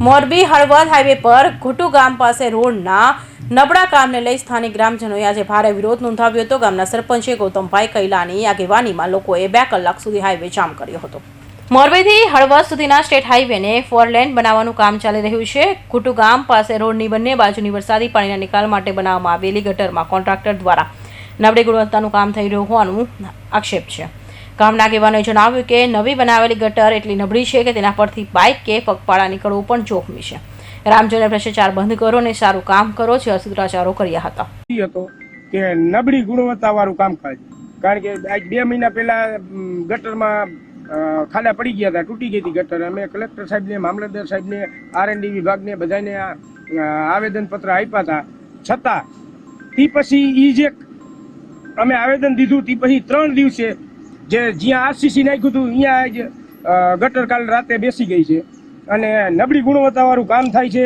Morbi Halvad highway પર ઘુટુ ગામ પાસે રોડના નબળા કામને લઈ સ્થાનિક ગ્રામજનોએ આજે ભારે વિરોધ નોંધાવ્યો હતો। ગામના સરપંચે ગૌતમભાઈ કૈલાની આગેવાનીમાં લોકોએ 2 કલાક સુધી હાઈવે જામ કર્યો હતો। મોરબીથી હળવદ સુધીના સ્ટેટ હાઈવેને 4 લેન બનાવવાનું કામ ચાલી રહ્યું છે। ઘુટુ ગામ પાસે રોડની બંને બાજુની વરસાદી પાણીના નિકાલ માટે બનાવવામાં આવેલી ગટરમાં કોન્ટ્રાક્ટર દ્વારા નબળી ગુણવત્તાનું કામ થઈ રહ્યું હોવાનું આક્ષેપ છે। ગામના આગેવાનોએ જણાવ્યું કે નવી બનાવેલી ગટર એટલી નબળી છે કે તેના પરથી બાઇક કે પગપાળા નીકળવું પણ જોખમી છે। ગ્રામજનોએ ભ્રષ્ટાચાર બંધ કરો અને સારું કામ કરો જેવા સૂત્રાચારો કર્યા હતા। કે નબળી ગુણવત્તાવાળું કામકાજ, કારણ કે આજ 2 મહિના પહેલા ગટરમાં ખાડા પડી ગયા હતા, તૂટી ગઈ હતી ગટર। અમે કલેક્ટર સાહેબને, મામલતદાર સાહેબને, R&D વિભાગને બધાને આવેદનપત્ર આપ્યા હતા, છતાં તે પછી એ જે અમે આવેદન દીધું તે પછી 3 દિવસે જ્યાં RCC નાખ્યું હતું અહીંયા જ ગટર કાલ રાતે બેસી ગઈ છે અને નબળી ગુણવત્તાવાળું કામ થાય છે।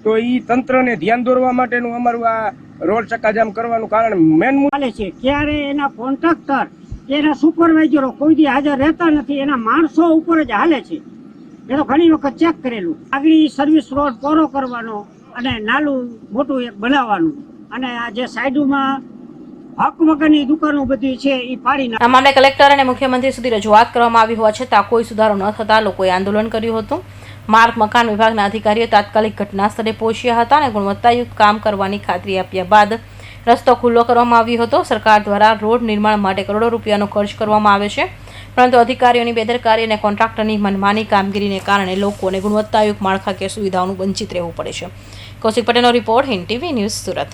તો એ તંત્રને ધ્યાન દોરવા માટેનું અમારું આ રોડ ચક્કાજામ કરવાનું કારણ મેન ચાલે છે। ક્યારે એના કોન્ટ્રાક્ટર, એના સુપરવાઇઝરો કોઈ દી હાજર રહેતા નથી, એના માણસો ઉપર જ હાલે છે। એ તો ઘણી વખત ચેક કરેલું। આગળ સર્વિસ રોડ પૂરો કરવાનો અને નાલું મોટું એક બનાવવાનું અને આ જે સાઈડમાં હક વગરની દુકાનો બધી છે એ પાડી આ મામલે કલેક્ટર અને મુખ્યમંત્રી સુધી રજૂઆત કરવામાં આવી હોવા છતાં કોઈ સુધારો ન થતા લોકોએ આંદોલન કર્યું હતું। માર્ગ મકાન વિભાગના અધિકારીઓ તાત્કાલિક ઘટના સ્થળે પહોંચ્યા હતા અને ગુણવત્તાયુક્ત કામ કરવાની ખાતરી આપ્યા બાદ રસ્તો ખુલ્લો કરવામાં આવ્યો હતો। સરકાર દ્વારા રોડ નિર્માણ માટે કરોડો રૂપિયાનો ખર્ચ કરવામાં આવે છે, પરંતુ અધિકારીઓની બેદરકારી અને કોન્ટ્રાક્ટરની મનમાની કામગીરીને કારણે લોકોને ગુણવત્તાયુક્ત માળખાકીય સુવિધાઓનું વંચિત રહેવું પડે છે। કૌશિક પટેલનો report, Hind TV news, Surat.